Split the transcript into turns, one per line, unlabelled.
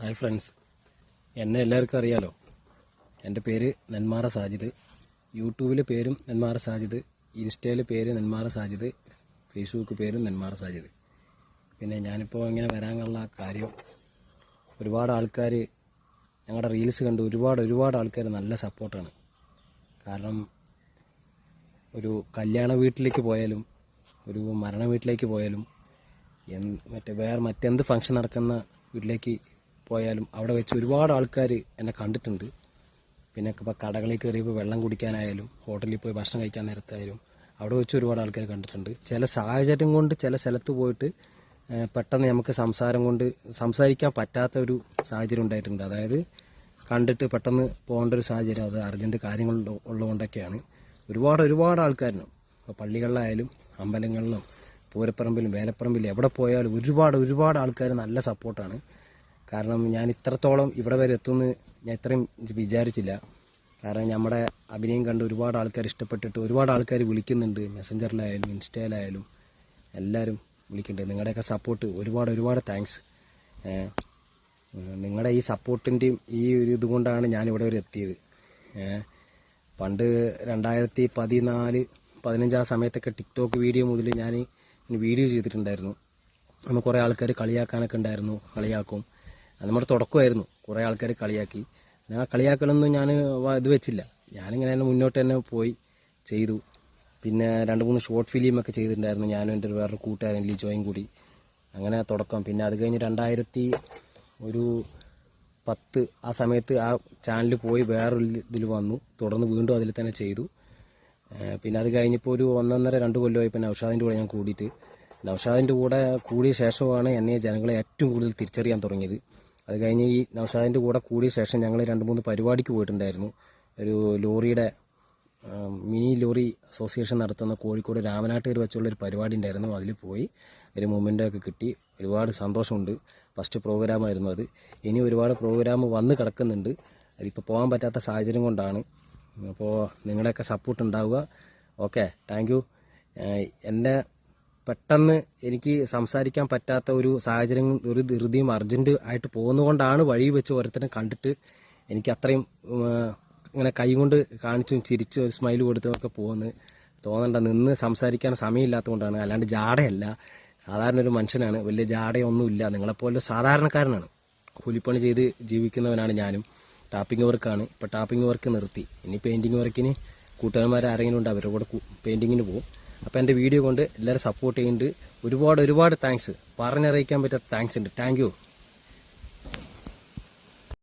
Hi friends, എന്നെ എല്ലാവർക്കും അറിയാലോ. എൻ്റെ പേര് നെന്മാറ സാജിദ്. യൂട്യൂബിൽ പേരും നെന്മാറ സാജിദ്, ഇൻസ്റ്റയിൽ പേര് നെന്മാറ സാജിദ്, ഫേസ്ബുക്ക് പേരും നെന്മാറ സാജിദ്. പിന്നെ ഞാനിപ്പോൾ ഇങ്ങനെ വരാനുള്ള കാര്യം, ഒരുപാട് ആൾക്കാർ ഞങ്ങളുടെ റീൽസ് കണ്ട് ഒരുപാട് ആൾക്കാർ നല്ല സപ്പോർട്ടാണ്. കാരണം ഒരു കല്യാണ വീട്ടിലേക്ക് പോയാലും ഒരു മരണ വീട്ടിലേക്ക് പോയാലും മറ്റെന്ത് ഫംഗ്ഷൻ നടക്കുന്ന വീട്ടിലേക്ക് പോയാലും അവിടെ വെച്ച് ഒരുപാട് ആൾക്കാർ എന്നെ കണ്ടിട്ടുണ്ട്. പിന്നെ ഇപ്പോൾ കടകളിൽ കയറിയപ്പോൾ വെള്ളം കുടിക്കാനായാലും ഹോട്ടലിൽ പോയി ഭക്ഷണം കഴിക്കാൻ നേരത്തായാലും അവിടെ വെച്ച് ഒരുപാട് ആൾക്കാർ കണ്ടിട്ടുണ്ട്. ചില സാഹചര്യം കൊണ്ട് ചില സ്ഥലത്ത് പോയിട്ട് പെട്ടെന്ന് നമുക്ക് സംസാരിക്കാൻ പറ്റാത്ത ഒരു സാഹചര്യം ഉണ്ടായിട്ടുണ്ട്. അതായത് കണ്ടിട്ട് പെട്ടെന്ന് പോകേണ്ട ഒരു സാഹചര്യം, അത് അർജൻറ്റ് കാര്യങ്ങൾ ഉള്ളതുകൊണ്ടൊക്കെയാണ്. ഒരുപാട് ആൾക്കാരിനും ഇപ്പോൾ പള്ളികളിലായാലും അമ്പലങ്ങളിലും പൂരപ്പറമ്പിലും വേലപ്പറമ്പിലും എവിടെ പോയാലും ഒരുപാട് ആൾക്കാർ നല്ല സപ്പോർട്ടാണ്. കാരണം ഞാൻ ഇത്രത്തോളം ഇവിടെ വരെ എത്തുമെന്ന് ഞാൻ ഇത്രയും വിചാരിച്ചില്ല. കാരണം നമ്മുടെ അഭിനയം കണ്ട് ഒരുപാട് ആൾക്കാർ ഇഷ്ടപ്പെട്ടിട്ട് ഒരുപാട് ആൾക്കാർ വിളിക്കുന്നുണ്ട്. മെസ്സഞ്ചറിലായാലും ഇൻസ്റ്റയിലായാലും എല്ലാവരും വിളിക്കുന്നുണ്ട്. നിങ്ങളുടെയൊക്കെ സപ്പോർട്ട് ഒരുപാട് താങ്ക്സ്. നിങ്ങളുടെ ഈ സപ്പോർട്ടിൻ്റെയും ഈ ഒരു ഇതുകൊണ്ടാണ് ഞാനിവിടെ വരെ എത്തിയത്. പണ്ട് 2014-15 ആ സമയത്തൊക്കെ ടിക്ടോക്ക് വീഡിയോ മുതൽ ഞാൻ വീഡിയോ ചെയ്തിട്ടുണ്ടായിരുന്നു. അന്ന് കുറേ ആൾക്കാർ കളിയാക്കാനൊക്കെ ഉണ്ടായിരുന്നു, കളിയാക്കും. അത് നമ്മുടെ തുടക്കമായിരുന്നു. കുറേ ആൾക്കാർ കളിയാക്കി. ആ കളിയാക്കലൊന്നും ഞാൻ ഇത് വെച്ചില്ല. ഞാനിങ്ങനെ മുന്നോട്ട് തന്നെ പോയി ചെയ്തു. പിന്നെ 2-3 ഷോർട്ട് ഫിലിമൊക്കെ ചെയ്തിട്ടുണ്ടായിരുന്നു ഞാനും എൻ്റെ വേറൊരു കൂട്ടുകാരൻ ലിജോയും കൂടി. അങ്ങനെ തുടക്കം. പിന്നെ അത് കഴിഞ്ഞ് 2010 ആ സമയത്ത് ആ ചാനൽ പോയി വേറൊരു ഇതിൽ വന്നു. തുടർന്ന് വീണ്ടും അതിൽ തന്നെ ചെയ്തു. പിന്നെ അത് കഴിഞ്ഞപ്പോൾ ഒരു 1.5-2 കൊല്ലമായി ഇപ്പം നൗഷാദിൻ്റെ കൂടെ ഞാൻ കൂടിയിട്ട്. നൗഷാദിൻ്റെ കൂടെ കൂടിയ ശേഷമാണ് എന്നെ ജനങ്ങളെ ഏറ്റവും കൂടുതൽ തിരിച്ചറിയാൻ തുടങ്ങിയത്. അത് കഴിഞ്ഞ് ഈ നൗഷാദിൻ്റെ കൂടെ കൂടിയ ശേഷം ഞങ്ങൾ 2-3 പരിപാടിക്ക് പോയിട്ടുണ്ടായിരുന്നു. ഒരു ലോറിയുടെ മിനി ലോറി അസോസിയേഷൻ നടത്തുന്ന കോഴിക്കോട് രാമനാട്ടുകർ വെച്ചുള്ളൊരു പരിപാടി ഉണ്ടായിരുന്നു. അതിൽ പോയി ഒരു മൊമെൻ്റൊക്കെ കിട്ടി. ഒരുപാട് സന്തോഷമുണ്ട്. ഫസ്റ്റ് പ്രോഗ്രാമായിരുന്നു അത്. ഇനി ഒരുപാട് പ്രോഗ്രാം വന്ന് കിടക്കുന്നുണ്ട്. അതിപ്പോൾ പോകാൻ പറ്റാത്ത സാഹചര്യം കൊണ്ടാണ്. അപ്പോൾ നിങ്ങളുടെയൊക്കെ സപ്പോർട്ട് ഉണ്ടാവുക. Okay, thank you. എൻ്റെ പെട്ടെന്ന് എനിക്ക് സംസാരിക്കാൻ പറ്റാത്ത ഒരു സാഹചര്യം, ഒരു ധൃതിയും അർജൻറ്റ് ആയിട്ട് പോകുന്നതുകൊണ്ടാണ് വഴി വെച്ച് ഓരോരുത്തരെ കണ്ടിട്ട് എനിക്ക് അത്രയും ഇങ്ങനെ കൈ കൊണ്ട് കാണിച്ചും ചിരിച്ചും ഒരു സ്മൈൽ കൊടുത്തുമൊക്കെ പോകുന്നത് തോന്നണ്ട. നിന്ന് സംസാരിക്കാൻ സമയമില്ലാത്തതുകൊണ്ടാണ്. അല്ലാണ്ട് ജാടയല്ല, സാധാരണ ഒരു മനുഷ്യനാണ്. വലിയ ജാടയൊന്നുമില്ല. നിങ്ങളെപ്പോലെ സാധാരണക്കാരനാണ്. കൂലിപ്പണി ചെയ്ത് ജീവിക്കുന്നവനാണ് ഞാനും. ടാപ്പിംഗ് വർക്കാണ്. ഇപ്പോൾ ടാപ്പിംഗ് വർക്ക് നിർത്തി. ഇനി പെയിൻറ്റിങ് വർക്കിന് കൂട്ടുകാരന്മാർ ആരെങ്കിലും ഉണ്ട്, അവരുടെ കൂടെ പെയിൻറ്റിങ്ങിന് പോകും. അപ്പോൾ എൻ്റെ വീഡിയോ കൊണ്ട് എല്ലാവരും സപ്പോർട്ട് ചെയ്യുന്നുണ്ട്. ഒരുപാട് താങ്ക്സ്. പറഞ്ഞറിയിക്കാൻ പറ്റാത്ത താങ്ക്സ് ഉണ്ട്. Thank you.